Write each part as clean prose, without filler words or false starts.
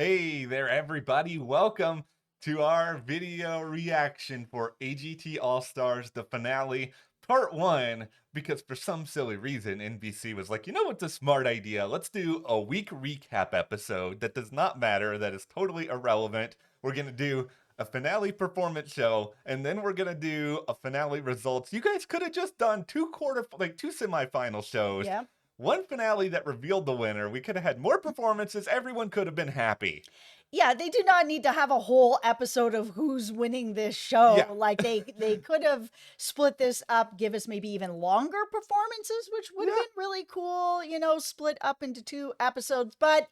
Hey there, everybody. Welcome to our video reaction for AGT All-Stars, the finale, part one, because for some silly reason, NBC was like, you know what's a smart idea? Let's do a week recap episode that does not matter, that is totally irrelevant. We're going to do a finale performance show, and then we're going to do a finale results. You guys could have just done two semifinal shows. Yeah. One finale that revealed the winner. We could have had more performances. Everyone could have been happy. Yeah, they do not need to have a whole episode of who's winning this show. Yeah. Like they could have split this up, give us maybe even longer performances, which would have Yeah. been really cool, split up into two episodes. But,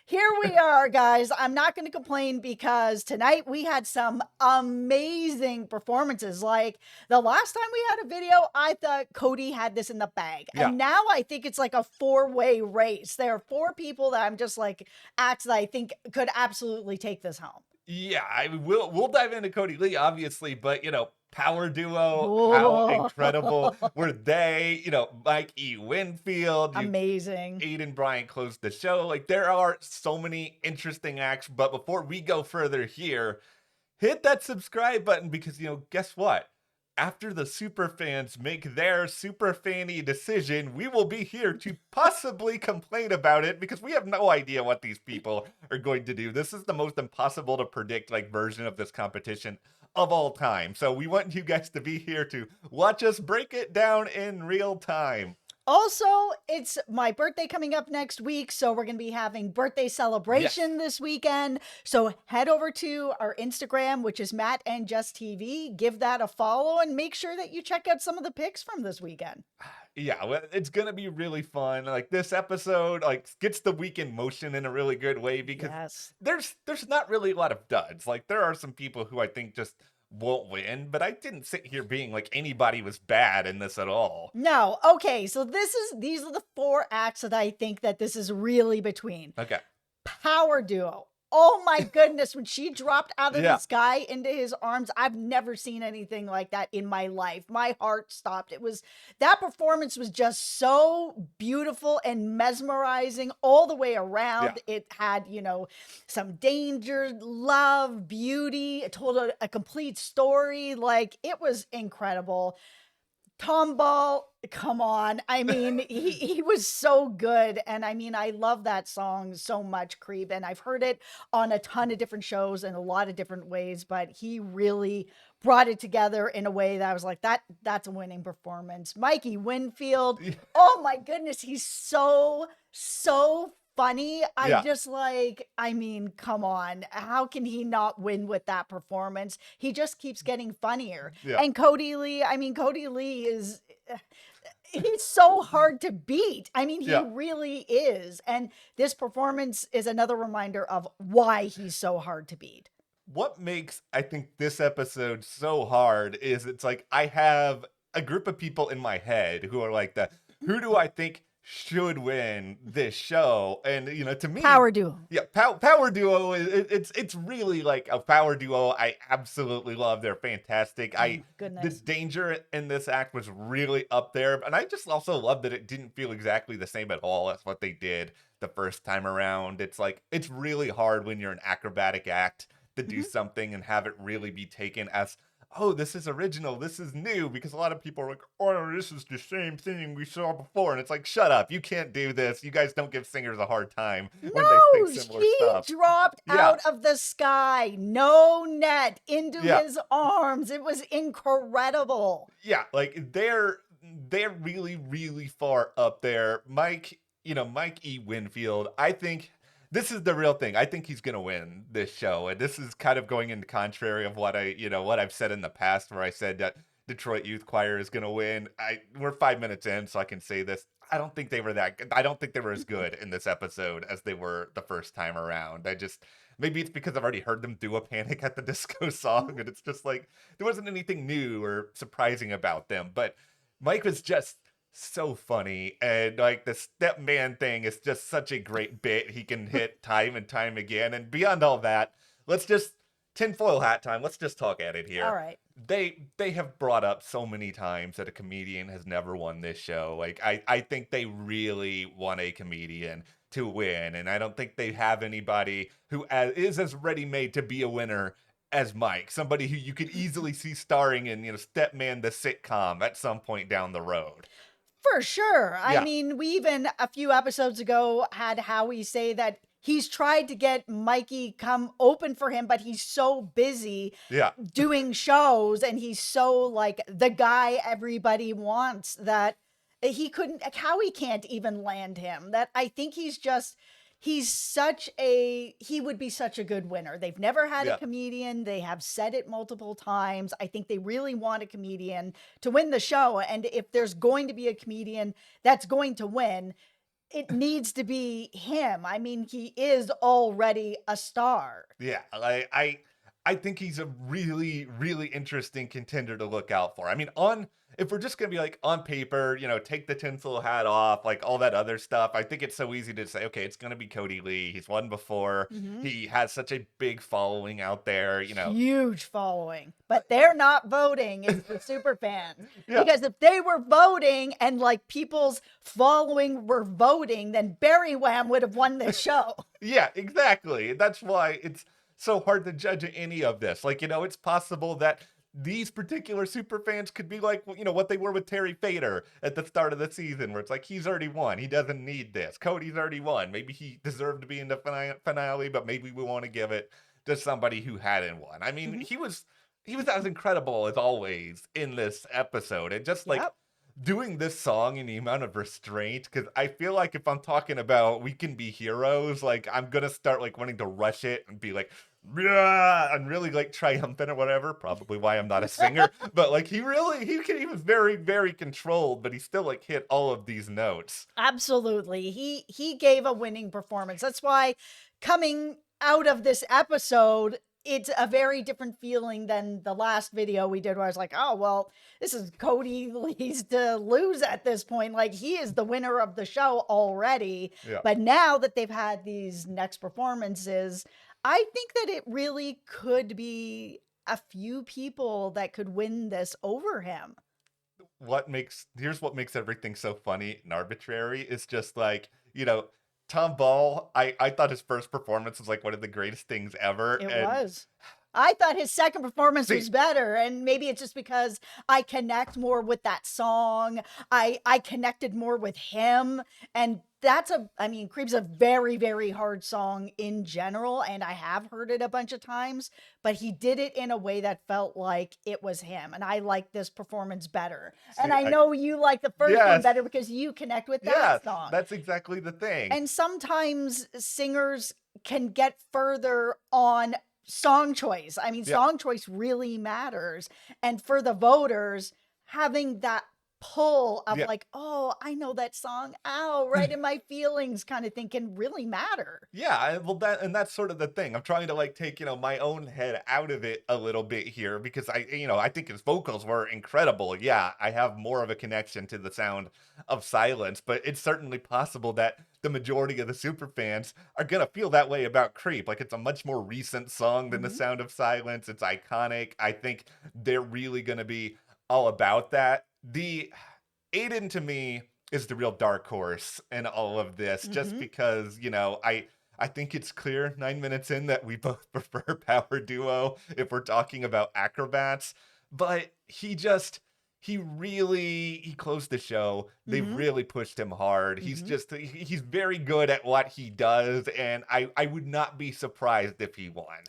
here we are, guys. I'm not going to complain because tonight we had some amazing performances. Like the last time we had a video, I thought Kodi had this in the bag. Yeah. And now I think it's like a four-way race. There are four people that I'm just like acts that I think could absolutely take this home. Yeah, we'll dive into Kodi Lee, obviously, but power duo, how Whoa. incredible were they? Mike E. Winfield, Amazing. Aiden Bryant closed the show. Like there are so many interesting acts, but before we go further here, hit that subscribe button because guess what? After the super fans make their super fanny decision, we will be here to possibly complain about it because we have no idea what these people are going to do. This is the most impossible to predict version of this competition of all time. So we want you guys to be here to watch us break it down in real time. Also, it's my birthday coming up next week, so we're going to be having birthday celebration this weekend. So head over to our Instagram, which is Matt and Jess TV. Give that a follow and make sure that you check out some of the pics from this weekend. Yeah, well, it's gonna be really fun. Like this episode, gets the week in motion in a really good way because there's not really a lot of duds. Like there are some people who I think just won't win, but I didn't sit here being like anybody was bad in this at all. No, okay, so these are the four acts that I think that this is really between. Okay. Power duo. Oh my goodness, when she dropped out of Yeah. the sky into his arms, I've never seen anything like that in my life. My heart stopped. That performance was just so beautiful and mesmerizing all the way around. Yeah. It had, some danger, love, beauty. It told a complete story. Like, it was incredible. Tomball, come on. I mean, he was so good. And I mean, I love that song so much, Creep. And I've heard it on a ton of different shows in a lot of different ways, but he really brought it together in a way that I was like, that's a winning performance. Mikey Winfield. Oh my goodness. He's so funny. I mean, come on. How can he not win with that performance? He just keeps getting funnier. Yeah. And Kodi Lee, Kodi Lee he's so hard to beat. I mean, he really is. And this performance is another reminder of why he's so hard to beat. What makes, I think, this episode so hard is it's like I have a group of people in my head who are like who do I think should win this show? And to me, power duo. Yeah, power duo it's really like a power duo. I absolutely love. They're fantastic. The danger in this act was really up there, and I just also love that it didn't feel exactly the same at all as what they did the first time around. It's like it's really hard when you're an acrobatic act to do something and have it really be taken as, oh, this is original, this is new, because a lot of people are like, oh, this is the same thing we saw before, and it's like, shut up, you can't do this. You guys don't give singers a hard time when they sing similar stuff. He dropped out of the sky, no net, into his arms. It was incredible. Yeah, like they're really, really far up there. Mike E. Winfield, I think this is the real thing. I think he's gonna win this show, and this is kind of going in the contrary of what what I've said in the past, where I said that Detroit Youth Choir is gonna win. We're 5 minutes in, so I can say this. I don't think they were that good. I don't think they were as good in this episode as they were the first time around. Maybe it's because I've already heard them do a Panic at the Disco song, and it's just like there wasn't anything new or surprising about them. But Mike was just so funny, and like the step man thing is just such a great bit he can hit time and time again. And beyond all that, let's just tinfoil hat time. Let's just talk at it here. All right. They have brought up so many times that a comedian has never won this show. Like I think they really want a comedian to win, and I don't think they have anybody who is as ready-made to be a winner as Mike. Somebody who you could easily see starring in, Stepman the sitcom at some point down the road. For sure. I Yeah. mean, we even a few episodes ago had Howie say that he's tried to get Mikey come open for him, but he's so busy Yeah. doing shows and he's so like the guy everybody wants that he couldn't, like, Howie can't even land him. That I think he would be such a good winner. They've never had Yeah. a comedian. They have said it multiple times. I think they really want a comedian to win the show. And if there's going to be a comedian that's going to win, it needs to be him. I mean, he is already a star. Yeah, I think he's a really, really interesting contender to look out for. I mean, if we're just gonna be like on paper, take the tinsel hat off, like all that other stuff, I think it's so easy to say, okay, it's gonna be Kodi Lee. He's won before. Mhm. He has such a big following out there, Huge following, but they're not voting. It's the super fans. Yeah. Because if they were voting and like people's following were voting, then Barry Wham would have won this show. Yeah, exactly. That's why it's so hard to judge any of this. Like, it's possible that these particular super fans could be like, what they were with Terry Fader at the start of the season, where it's like, he's already won. He doesn't need this. Cody's already won. Maybe he deserved to be in the finale, but maybe we want to give it to somebody who hadn't won. I mean, he was as incredible as always in this episode. And just like, Yep. doing this song and the amount of restraint, because I feel like if I'm talking about We Can Be Heroes, like I'm gonna start like wanting to rush it and be like, yeah, and really like triumphant or whatever. Probably why I'm not a singer, but like he was very, very controlled, but he still like hit all of these notes. Absolutely. He gave a winning performance. That's why coming out of this episode, it's a very different feeling than the last video we did where I was like, oh, well, this is Kodi Lee's to lose at this point. Like, he is the winner of the show already. Yeah. But now that they've had these next performances, I think that it really could be a few people that could win this over him. Here's what makes everything so funny and arbitrary. It's just like, Tom Ball, I thought his first performance was like one of the greatest things ever. It and was. I thought his second performance See- was better, and maybe it's just because I connect more with that song. I connected more with him, and Creep's a very, very hard song in general, and I have heard it a bunch of times, but he did it in a way that felt like it was him, and I like this performance better. And I know you like the first one Yes. better because you connect with that Yeah, song. that's exactly the thing. And sometimes singers can get further on song choice. I mean, Yeah. song choice really matters. And for the voters, having that pull of Yeah. like, oh, I know that song, ow, right in my feelings kind of thing can really matter. Yeah, well, that's sort of the thing. I'm trying to like take my own head out of it a little bit here because I think his vocals were incredible. Yeah, I have more of a connection to the sound of Silence, but it's certainly possible that the majority of the super fans are gonna feel that way about Creep. Like it's a much more recent song than the Mhm. Sound of Silence. It's iconic. I think they're really gonna be all about that. The Aiden to me is the real dark horse in all of this, just Mhm. because I think it's clear 9 minutes in that we both prefer Power Duo if we're talking about acrobats, but he closed the show. They Mhm. really pushed him hard. He's very good at what he does, and I would not be surprised if he won.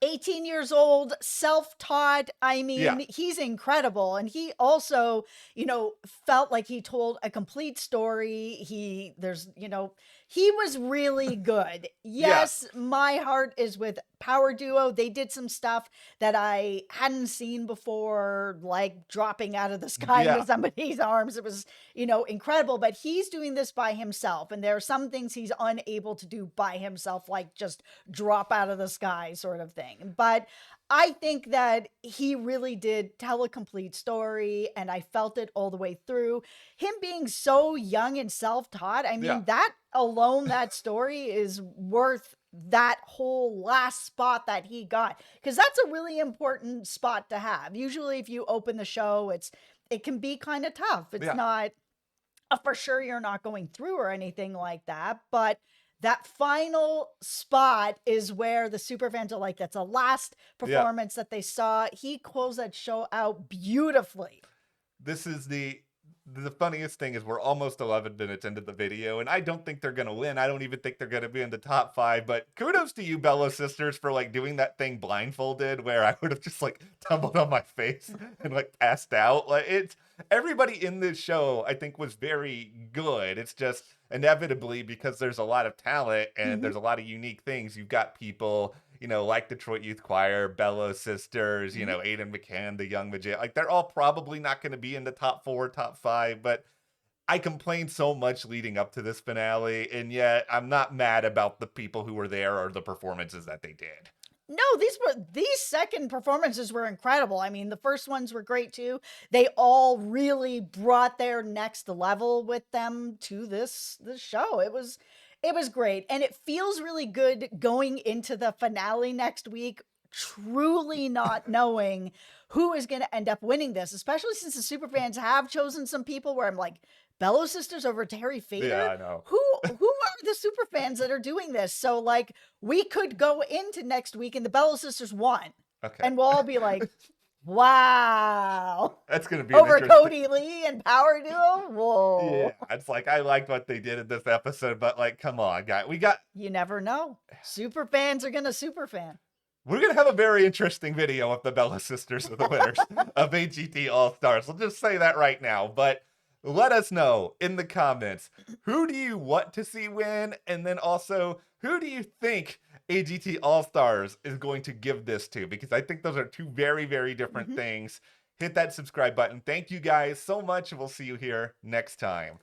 18 years old, self-taught. I mean, Yeah. he's incredible. And he also, felt like he told a complete story. He was really good. Yes, my heart is with Power Duo. They did some stuff that I hadn't seen before, like dropping out of the sky Yeah. into somebody's arms. It was, incredible. But he's doing this by himself. And there are some things he's unable to do by himself, like just drop out of the sky sort of thing. But I think that he really did tell a complete story, and I felt it all the way through. Him being so young and self-taught, I mean, Yeah. that alone, that story is worth that whole last spot that he got, because that's a really important spot to have. Usually, if you open the show, it can be kind of tough. It's Yeah. not for sure you're not going through or anything like that, but that final spot is where the super fans are like, that's the last Yeah. performance that they saw. He closed that show out beautifully. This is the funniest thing is we're almost 11 minutes into the video, and I don't think they're gonna win. I don't even think they're gonna be in the top 5. But kudos to you, Bello sisters, for like doing that thing blindfolded, where I would have just like tumbled on my face and like passed out. Like it's everybody in this show, I think, was very good. It's just inevitably because there's a lot of talent and there's a lot of unique things. You've got people, like Detroit Youth Choir, Bello Sisters, Aiden McCann, the Young Magician. Like, they're all probably not going to be in the top 4, top 5, but I complained so much leading up to this finale, and yet I'm not mad about the people who were there or the performances that they did. No, these second performances were incredible. I mean, the first ones were great too. They all really brought their next level with them to this show. It was great, and it feels really good going into the finale next week, truly not knowing who is going to end up winning this, especially since the superfans have chosen some people where I'm like, Bello Sisters over Terry Fader? Yeah, I know. Who are the superfans that are doing this? So like, we could go into next week and the Bello Sisters won. Okay. And we'll all be like, wow. That's going to be over Kodi Lee and Power Duo? Whoa. Yeah, it's like, I liked what they did in this episode, but like, come on, guys. You never know. Super fans are going to super fan. We're going to have a very interesting video if the Bella Sisters are the winners of AGT All-Stars. We'll just say that right now. But let us know in the comments, who do you want to see win? And then also, who do you think AGT All-Stars is going to give this to? Because I think those are two very, very different things. Hit that subscribe button. Thank you guys so much. We'll see you here next time.